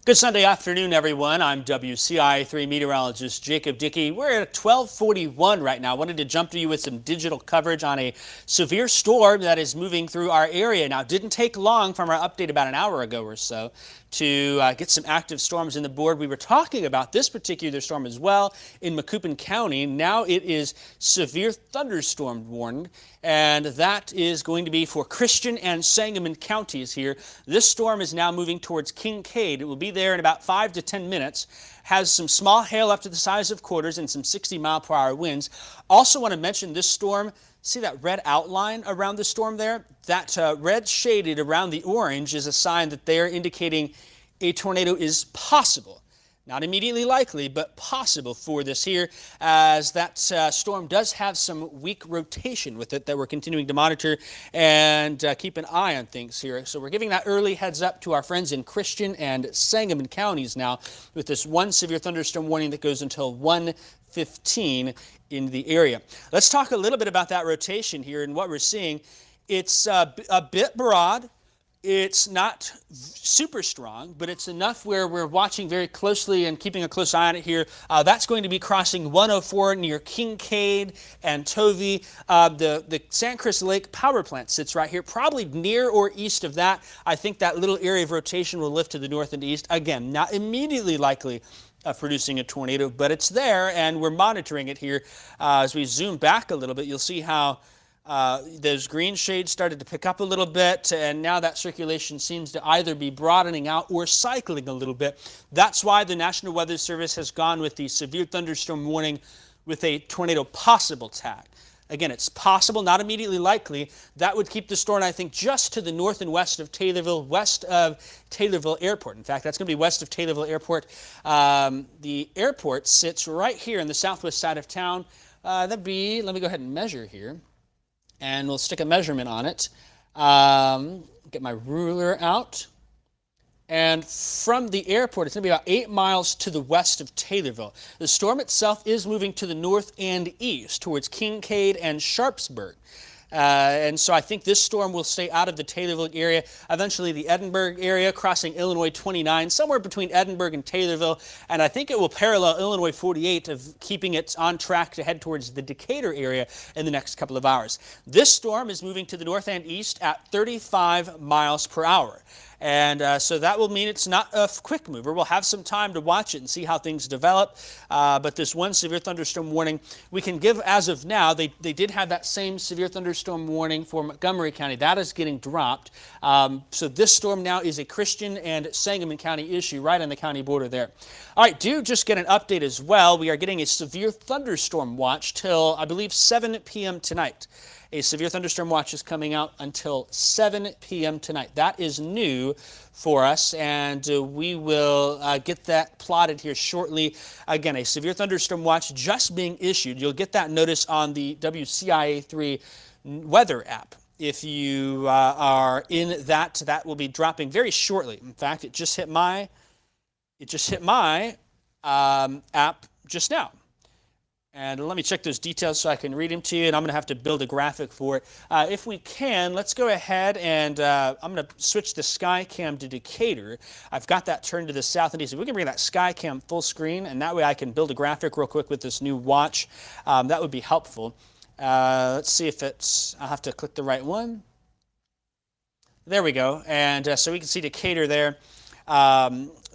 Good Sunday afternoon, everyone. I'm WCI3 meteorologist Jacob Dickey. We're at 12:41 right now. I wanted to jump to you with some digital coverage on a severe storm that is moving through our area. Now, it didn't take long from our update about an hour ago or so to get some active storms in the board. We were talking about this particular storm as well in Macoupin County. Now it is severe thunderstorm warned, and that is going to be for Christian and Sangamon counties here. This storm is now moving towards Kincaid. It will be there in about 5 to 10 minutes. Has some small hail up to the size of quarters and some 60-mile-per-hour winds. Also want to mention this storm. See that red outline around the storm there? That red shaded around the orange is a sign that they're indicating a tornado is possible. Not immediately likely, but possible for this here, as that storm does have some weak rotation with it that we're continuing to monitor and keep an eye on things here. So we're giving that early heads up to our friends in Christian and Sangamon counties now with this one severe thunderstorm warning that goes until 1:15 in the area. Let's talk a little bit about that rotation here and what we're seeing. It's a bit broad. It's not super strong, but it's enough where we're watching very closely and keeping a close eye on it here. That's going to be crossing 104 near Kincaid and Tovey. The San Chris Lake power plant sits right here, probably near or east of that. I think that little area of rotation will lift to the north and east. Again, not immediately likely producing a tornado, but it's there, and we're monitoring it here. As we zoom back a little bit, you'll see how those green shades started to pick up a little bit, and now that circulation seems to either be broadening out or cycling a little bit. That's why the National Weather Service has gone with the severe thunderstorm warning with a tornado possible tag. Again, it's possible, not immediately likely. That would keep the storm, I think, just to the north and west of Taylorville, west of Taylorville Airport. In fact, that's going to be west of Taylorville Airport. The airport sits right here in the southwest side of town. That'd be, let me go ahead and measure here. And we'll stick a measurement on it. Get my ruler out. And from the airport, it's going to be about 8 miles to the west of Taylorville. The storm itself is moving to the north and east towards Kincaid and Sharpsburg. And so I think this storm will stay out of the Taylorville area, eventually the Edinburgh area, crossing Illinois 29, somewhere between Edinburgh and Taylorville. And I think it will parallel Illinois 48, of keeping it on track to head towards the Decatur area in the next couple of hours. This storm is moving to the north and east at 35 miles per hour. And so that will mean it's not a quick mover. We'll have some time to watch it and see how things develop. But this one severe thunderstorm warning we can give as of now. They did have that same severe thunderstorm warning for Montgomery County. That is getting dropped. So this storm now is a Christian and Sangamon County issue right on the county border there. All right, do just get an update as well. We are getting a severe thunderstorm watch till, I believe, 7 p.m. tonight. A severe thunderstorm watch is coming out until 7 p.m. tonight. That is new for us, and we will get that plotted here shortly. Again, a severe thunderstorm watch just being issued. You'll get that notice on the WCIA3 weather app. If you are in that, that will be dropping very shortly. In fact, it just hit my app just now. And let me check those details so I can read them to you, and I'm going to have to build a graphic for it. If we can, let's go ahead and I'm going to switch the Skycam to Decatur. I've got that turned to the south and east. If we can bring that Skycam full screen, and that way I can build a graphic real quick with this new watch, that would be helpful. Let's see if it's, I'll have to click the right one. There we go. And so we can see Decatur there.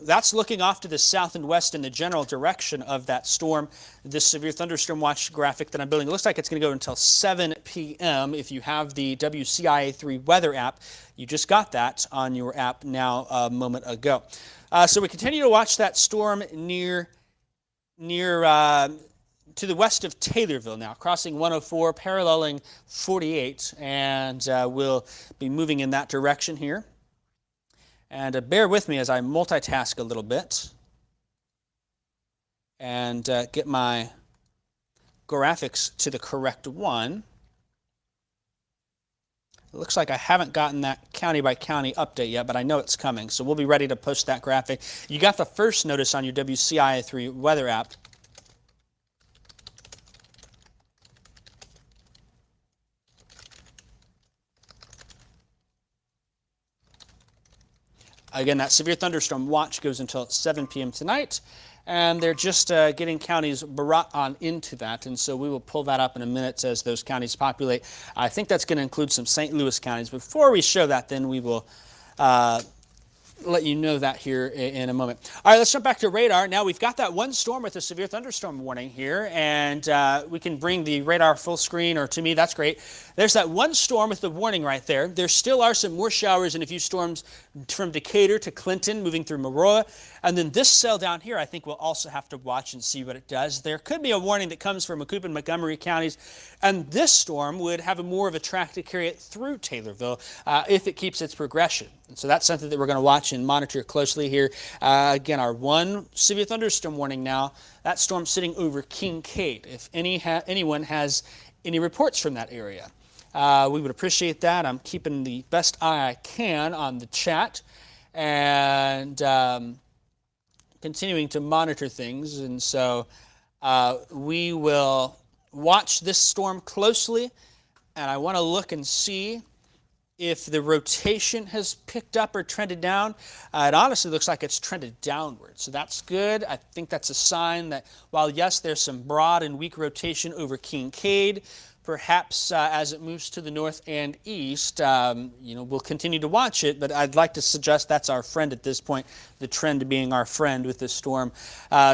That's looking off to the south and west in the general direction of that storm. This severe thunderstorm watch graphic that I'm building, it looks like it's going to go until 7 p.m. If you have the WCIA3 weather app, you just got that on your app now a moment ago. So we continue to watch that storm near to the west of Taylorville now, crossing 104, paralleling 48, and we'll be moving in that direction here. And bear with me as I multitask a little bit and get my graphics to the correct one. It looks like I haven't gotten that county by county update yet, but I know it's coming, so we'll be ready to post that graphic. You got the first notice on your WCIA3 weather app. Again, that severe thunderstorm watch goes until 7 p.m. tonight, and they're just getting counties brought on into that, and so we will pull that up in a minute as those counties populate. I think that's going to include some St. Louis counties. Before we show that, then we will let you know that here in a moment. All right, let's jump back to radar. Now we've got that one storm with a severe thunderstorm warning here, and we can bring the radar full screen, or to me, that's great. There's that one storm with the warning right there. There still are some more showers and a few storms from Decatur to Clinton moving through Maroa. And then this cell down here, I think we'll also have to watch and see what it does. There could be a warning that comes from Macoupin and Montgomery counties, and this storm would have more of a track to carry it through Taylorville if it keeps its progression. And so that's something that we're going to watch and monitor closely here. Again, our one severe thunderstorm warning now, that storm sitting over Kincaid. If anyone has any reports from that area, we would appreciate that. I'm keeping the best eye I can on the chat and continuing to monitor things. And so we will watch this storm closely, and I want to look and see if the rotation has picked up or trended down. It honestly looks like it's trended downward, so that's good. I think that's a sign that while, yes, there's some broad and weak rotation over Kincaid, perhaps as it moves to the north and east, we'll continue to watch it, but I'd like to suggest that's our friend at this point, the trend being our friend with this storm.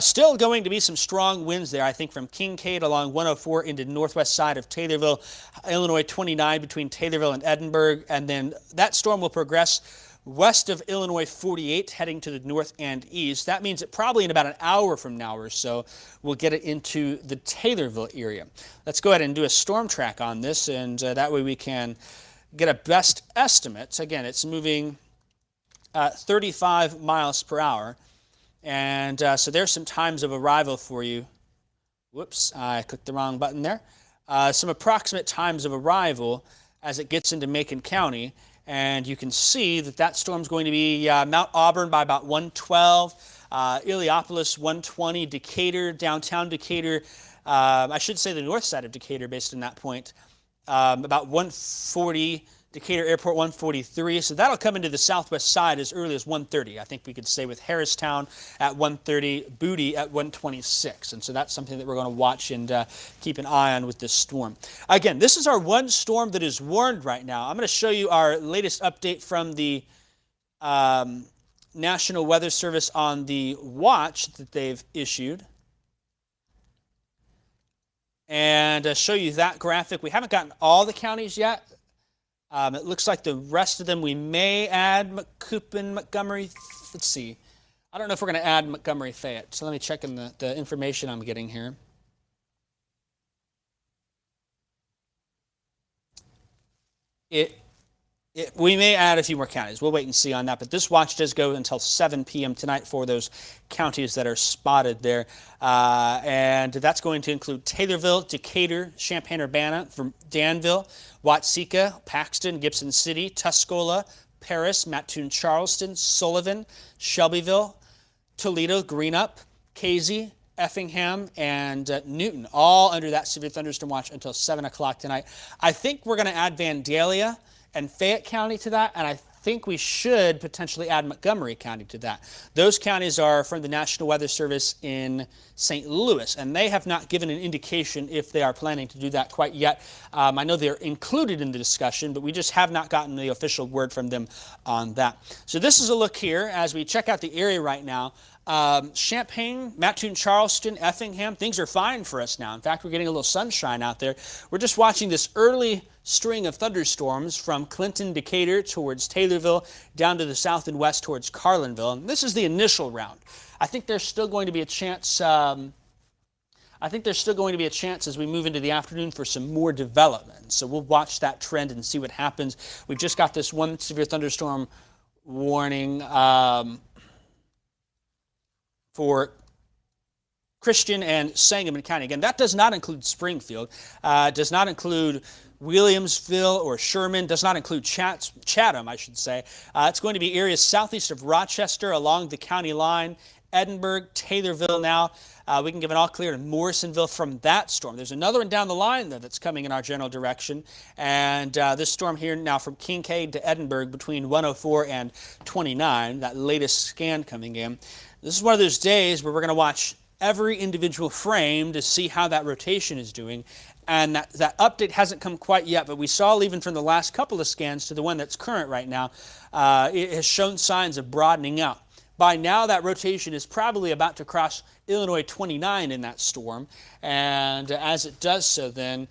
Still going to be some strong winds there, I think, from Kincaid along 104 into the northwest side of Taylorville, Illinois 29 between Taylorville and Edinburgh, and then that storm will progress west of Illinois 48, heading to the north and east. That means that probably in about an hour from now or so, we'll get it into the Taylorville area. Let's go ahead and do a storm track on this, and that way we can get a best estimate. Again, it's moving 35 miles per hour, and so there's some times of arrival for you. Whoops, I clicked the wrong button there. Some approximate times of arrival as it gets into Macon County. And you can see that that storm's going to be Mount Auburn by about 112, Illiopolis 120, Decatur, downtown Decatur, I should say the north side of Decatur based on that point, about 140, Decatur Airport 143. So that'll come into the southwest side as early as 130. I think we could say with Harristown at 130, Booty at 126. And so that's something that we're going to watch and keep an eye on with this storm. Again, this is our one storm that is warned right now. I'm going to show you our latest update from the National Weather Service on the watch that they've issued. And show you that graphic. We haven't gotten all the counties yet. It looks like the rest of them we may add Macoupin, Montgomery. Let's see. I don't know if we're going to add Montgomery Fayette. So let me check in the information I'm getting here. We may add a few more counties. We'll wait and see on that. But this watch does go until 7 p.m. tonight for those counties that are spotted there. And that's going to include Taylorville, Decatur, Champaign-Urbana, from Danville, Watseka, Paxton, Gibson City, Tuscola, Paris, Mattoon-Charleston, Sullivan, Shelbyville, Toledo, Greenup, Casey, Effingham, and Newton, all under that severe thunderstorm watch until 7 o'clock tonight. I think we're going to add Vandalia and Fayette County to that, and I think we should potentially add Montgomery County to that. Those counties are from the National Weather Service in St. Louis, and they have not given an indication if they are planning to do that quite yet. I know they're included in the discussion, but we just have not gotten the official word from them on that. So this is a look here as we check out the area right now. Champaign, Mattoon-Charleston, Effingham, things are fine for us now. In fact, we're getting a little sunshine out there. We're just watching this early string of thunderstorms from Clinton, Decatur towards Taylorville, down to the south and west towards Carlinville. And this is the initial round. I think there's still going to be a chance. As we move into the afternoon for some more development. So we'll watch that trend and see what happens. We've just got this one severe thunderstorm warning for Christian and Sangamon County. Again, that does not include Springfield, does not include Williamsville or Sherman, does not include Chatham, I should say. It's going to be areas southeast of Rochester along the county line Edinburgh, Taylorville now. We can give an all clear to Morrisonville from that storm. There's another one down the line, though, that's coming in our general direction. And this storm here now from Kincaid to Edinburgh between 104 and 29, that latest scan coming in. This is one of those days where we're going to watch every individual frame to see how that rotation is doing. And that update hasn't come quite yet, but we saw even from the last couple of scans to the one that's current right now, it has shown signs of broadening out. By now, that rotation is probably about to cross Illinois 29 in that storm. And as it does so, then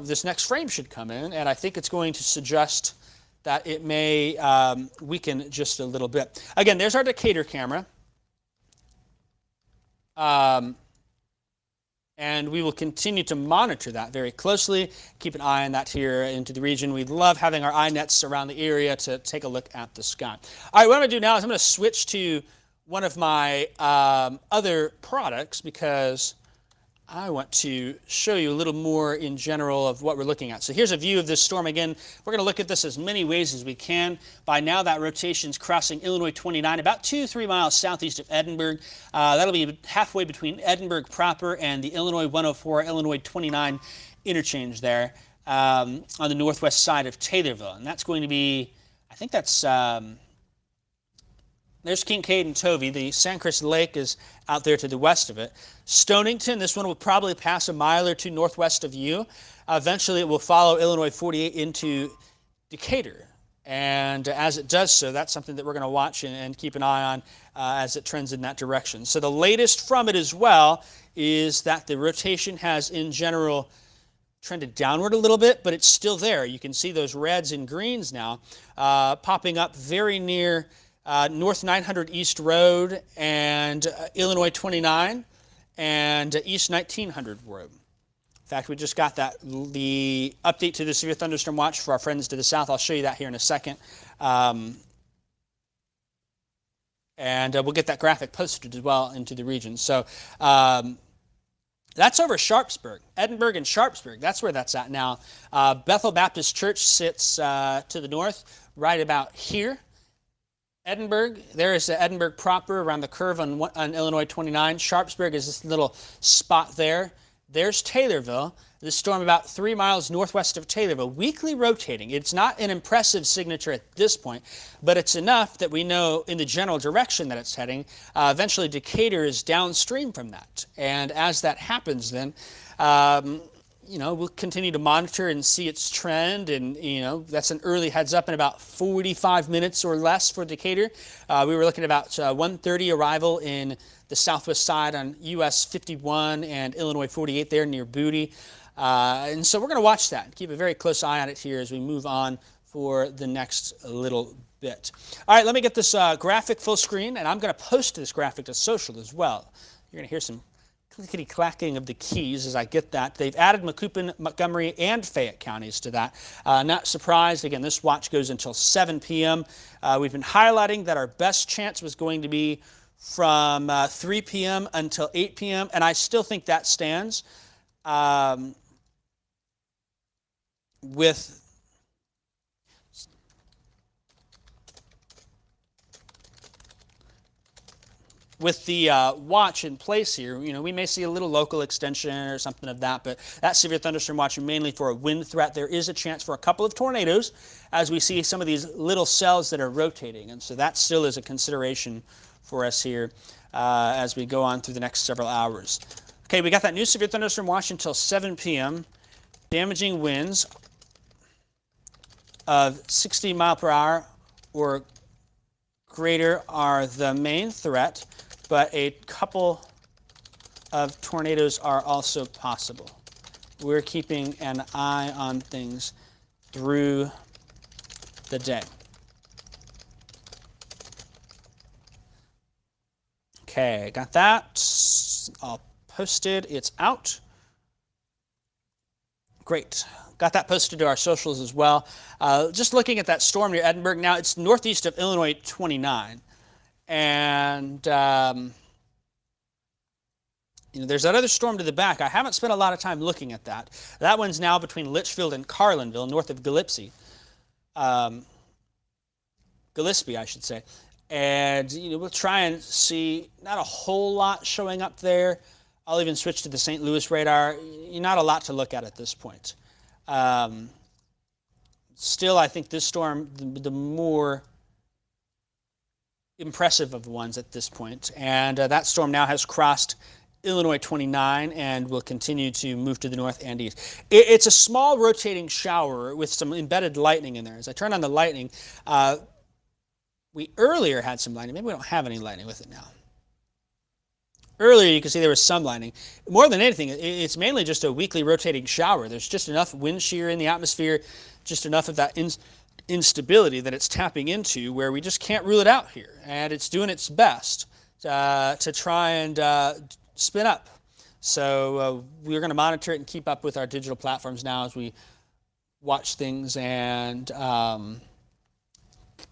this next frame should come in, and I think it's going to suggest that it may weaken just a little bit. Again, there's our Decatur camera. And we will continue to monitor that very closely, keep an eye on that here into the region. We love having our eye nets around the area to take a look at the sky. All right, what I'm going to do now is I'm going to switch to one of my other products because I want to show you a little more in general of what we're looking at. So here's a view of this storm again. We're going to look at this as many ways as we can. By now, that rotation's crossing Illinois 29, about 2-3 miles southeast of Edinburgh. That'll be halfway between Edinburgh proper and the Illinois 104, Illinois 29 interchange there on the northwest side of Taylorville. And that's going to be, I think that's... There's Kincaid and Tovey. The Sandcrest Lake is out there to the west of it. Stonington, this one will probably pass a mile or two northwest of you. Eventually, it will follow Illinois 48 into Decatur. And as it does so, that's something that we're going to watch and keep an eye on as it trends in that direction. So the latest from it as well is that the rotation has, in general, trended downward a little bit, but it's still there. You can see those reds and greens now popping up very near North 900 East Road and Illinois 29 and East 1900 Road. In fact, we just got the update to the severe thunderstorm watch for our friends to the south. I'll show you that here in a second. And we'll get that graphic posted as well into the region. So that's over Sharpsburg, Edinburgh and Sharpsburg. That's where that's at now. Bethel Baptist Church sits to the north, right about here. Edinburgh, there is Edinburgh proper around the curve on Illinois 29. Sharpsburg is this little spot there. There's Taylorville. This storm about 3 miles northwest of Taylorville, weakly rotating. It's not an impressive signature at this point, but it's enough that we know in the general direction that it's heading. Eventually, Decatur is downstream from that. And as that happens then, we'll continue to monitor and see its trend, and that's an early heads up in about 45 minutes or less for Decatur. We were looking at about 1:30 arrival in the southwest side on US 51 and Illinois 48 there near Booty. And so we're going to watch that, keep a very close eye on it here as we move on for the next little bit. All right, let me get this graphic full screen, and I'm going to post this graphic to social as well. You're going to hear some clickety-clacking of the keys as I get that. They've added Macoupin, Montgomery, and Fayette counties to that. Not surprised. Again, this watch goes until 7 p.m. We've been highlighting that our best chance was going to be from 3 p.m. until 8 p.m., and I still think that stands. With the watch in place here, we may see a little local extension or something of that, but that severe thunderstorm watch mainly for a wind threat. There is a chance for a couple of tornadoes as we see some of these little cells that are rotating, and so that still is a consideration for us here as we go on through the next several hours. Okay, we got that new severe thunderstorm watch until 7 p.m. Damaging winds of 60 mile per hour or greater are the main threat, but a couple of tornadoes are also possible. We're keeping an eye on things through the day. Okay, got that all posted. It's out. Great. Got that posted to our socials as well. Just looking at that storm near Edinburgh. Now, it's northeast of Illinois 29. And, there's that other storm to the back. I haven't spent a lot of time looking at that. That one's now between Litchfield and Carlinville, north of Gillespie. Gillespie, I should say. And we'll try and see not a whole lot showing up there. I'll even switch to the St. Louis radar. Not a lot to look at this point. Still, I think this storm, the more impressive of the ones at this point. And that storm now has crossed Illinois 29 and will continue to move to the north and east. It's a small rotating shower with some embedded lightning in there. As I turn on the lightning, we earlier had some lightning. Maybe we don't have any lightning with it now. Earlier, you can see there was some lightning. More than anything, it's mainly just a weakly rotating shower. There's just enough wind shear in the atmosphere, just enough of that instability that it's tapping into where we just can't rule it out here. And it's doing its best to try and spin up. So we're going to monitor it and keep up with our digital platforms now as we watch things and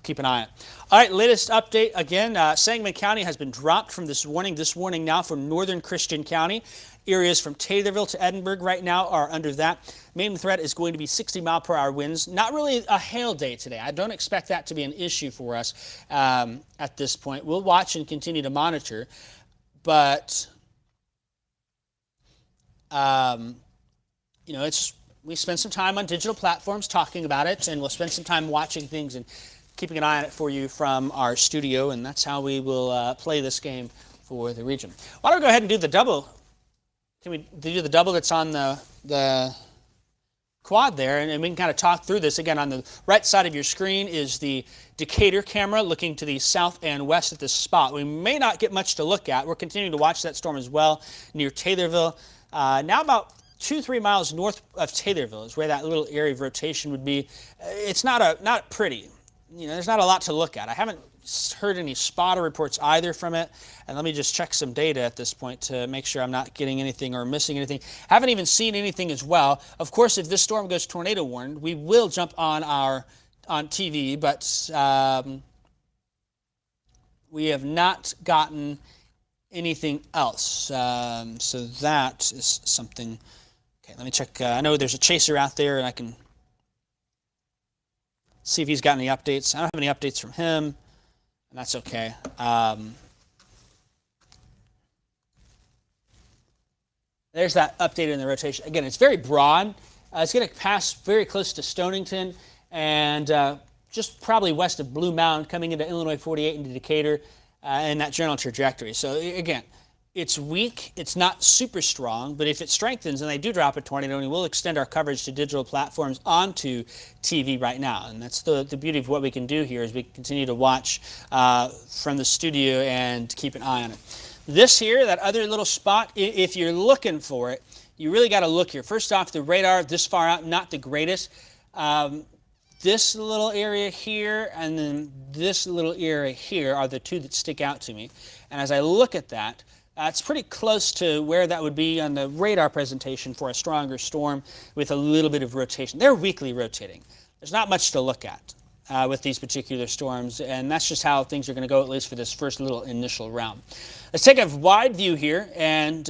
keep an eye on it. All right, latest update. Again, Sangamon County has been dropped from this warning. This warning now for northern Christian County. Areas from Taylorville to Edinburgh right now are under that. Main threat is going to be 60-mile-per-hour winds. Not really a hail day today. I don't expect that to be an issue for us at this point. We'll watch and continue to monitor. But, we spend some time on digital platforms talking about it, and we'll spend some time watching things and keeping an eye on it for you from our studio, and that's how we will play this game for the region. Why don't we go ahead and do the double? Can we do the double that's on the quad there, and we can kind of talk through this. Again, on the right side of your screen is the Decatur camera looking to the south and west at this spot. We may not get much to look at. We're continuing to watch that storm as well near Taylorville. Now about 2-3 miles north of Taylorville is where that little area of rotation would be. It's not pretty. There's not a lot to look at. I haven't heard any spotter reports either from it. And let me just check some data at this point to make sure I'm not getting anything or missing anything. Haven't even seen anything as well. Of course, if this storm goes tornado warned, we will jump on TV, but we have not gotten anything else. So that is something. Okay, let me check. I know there's a chaser out there, and I can see if he's got any updates. I don't have any updates from him, and that's okay. There's that update in the rotation. Again, it's very broad. It's going to pass very close to Stonington and just probably west of Blue Mountain, coming into Illinois 48 into Decatur in that general trajectory. So again, it's weak. It's not super strong, but if it strengthens and they do drop a tornado, we will extend our coverage to digital platforms onto TV right now. And that's the beauty of what we can do here is we continue to watch from the studio and keep an eye on it. This here, that other little spot, if you're looking for it, you really got to look here. First off, the radar this far out, not the greatest. This little area here and then this little area here are the two that stick out to me. And as I look at that, it's pretty close to where that would be on the radar presentation for a stronger storm with a little bit of rotation. They're weakly rotating. There's not much to look at with these particular storms, and that's just how things are going to go, at least for this first little initial round. Let's take a wide view here and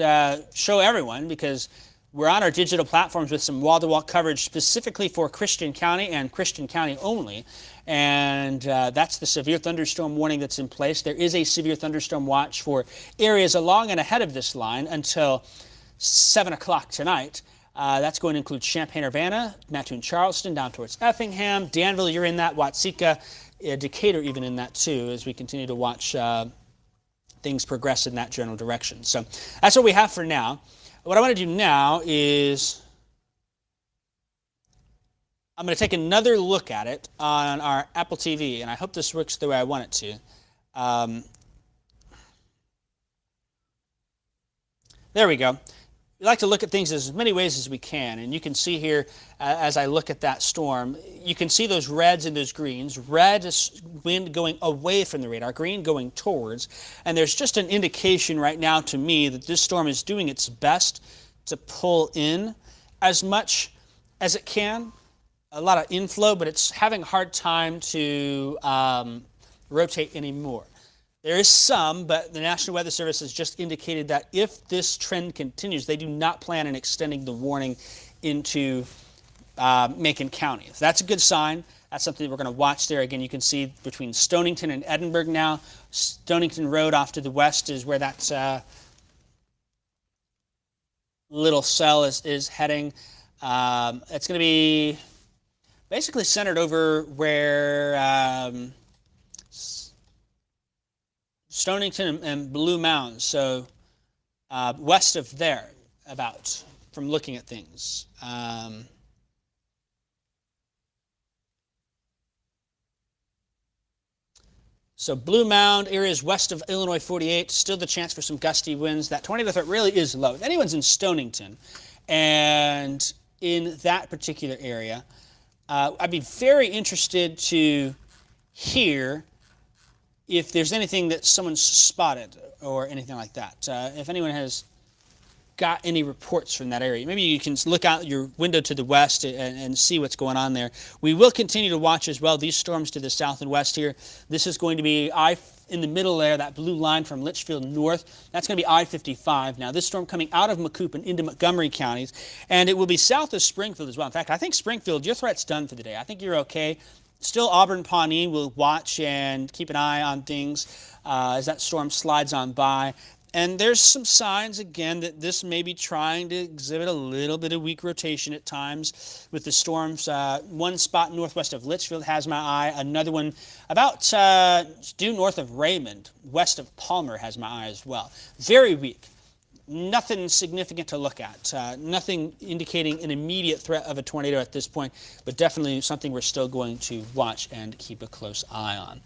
show everyone, because we're on our digital platforms with some wall-to-wall coverage specifically for Christian County and Christian County only. And that's the severe thunderstorm warning that's in place. There is a severe thunderstorm watch for areas along and ahead of this line until 7 o'clock tonight. That's going to include Champaign-Urbana, Mattoon-Charleston, down towards Effingham. Danville, you're in that. Watsika, Decatur even in that too, as we continue to watch things progress in that general direction. So that's what we have for now. What I want to do now is I'm going to take another look at it on our Apple TV, and I hope this works the way I want it to. There we go. We like to look at things as many ways as we can, and you can see here as I look at that storm, you can see those reds and those greens. Red is wind going away from the radar, green going towards, and there's just an indication right now to me that this storm is doing its best to pull in as much as it can. A lot of inflow, but it's having a hard time to rotate anymore. There is some, but the National Weather Service has just indicated that if this trend continues, they do not plan on extending the warning into Macon County. So that's a good sign. That's something we're going to watch there. Again, you can see between Stonington and Edinburgh now. Stonington Road off to the west is where that little cell is heading. It's going to be basically centered over where Stonington and Blue Mounds, so west of there, about, from looking at things. So Blue Mound areas west of Illinois 48, still the chance for some gusty winds. That tornado threat really is low. If anyone's in Stonington and in that particular area, I'd be very interested to hear if there's anything that someone's spotted or anything like that. If anyone has got any reports from that area, maybe you can look out your window to the west and see what's going on there. We will continue to watch as well these storms to the south and west here. This is going to be in the middle there, that blue line from Litchfield north. That's going to be I-55. Now, this storm coming out of Macoupin into Montgomery counties, and it will be south of Springfield as well. In fact, I think Springfield, your threat's done for the day. I think you're okay. Still, Auburn, Pawnee will watch and keep an eye on things as that storm slides on by. And there's some signs, again, that this may be trying to exhibit a little bit of weak rotation at times with the storms. One spot northwest of Litchfield has my eye. Another one about due north of Raymond, west of Palmer, has my eye as well. Very weak. Nothing significant to look at. Nothing indicating an immediate threat of a tornado at this point, but definitely something we're still going to watch and keep a close eye on.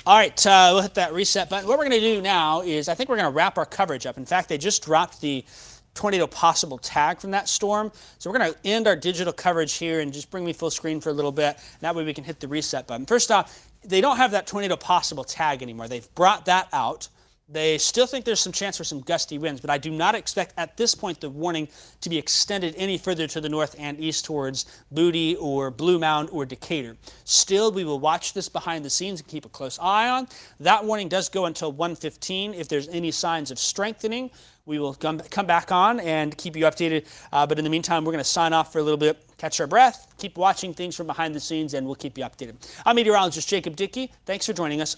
All right, we'll hit that reset button. What we're going to do now is I think we're going to wrap our coverage up. In fact, they just dropped the tornado possible tag from that storm. So we're going to end our digital coverage here and just bring me full screen for a little bit. That way we can hit the reset button. First off, they don't have that tornado possible tag anymore. They've brought that out. They still think there's some chance for some gusty winds, but I do not expect at this point the warning to be extended any further to the north and east towards Booty or Blue Mound or Decatur. Still, we will watch this behind the scenes and keep a close eye on. That warning does go until 1:15. If there's any signs of strengthening, we will come back on and keep you updated. But in the meantime, we're going to sign off for a little bit, catch our breath, keep watching things from behind the scenes, and we'll keep you updated. I'm meteorologist Jacob Dickey. Thanks for joining us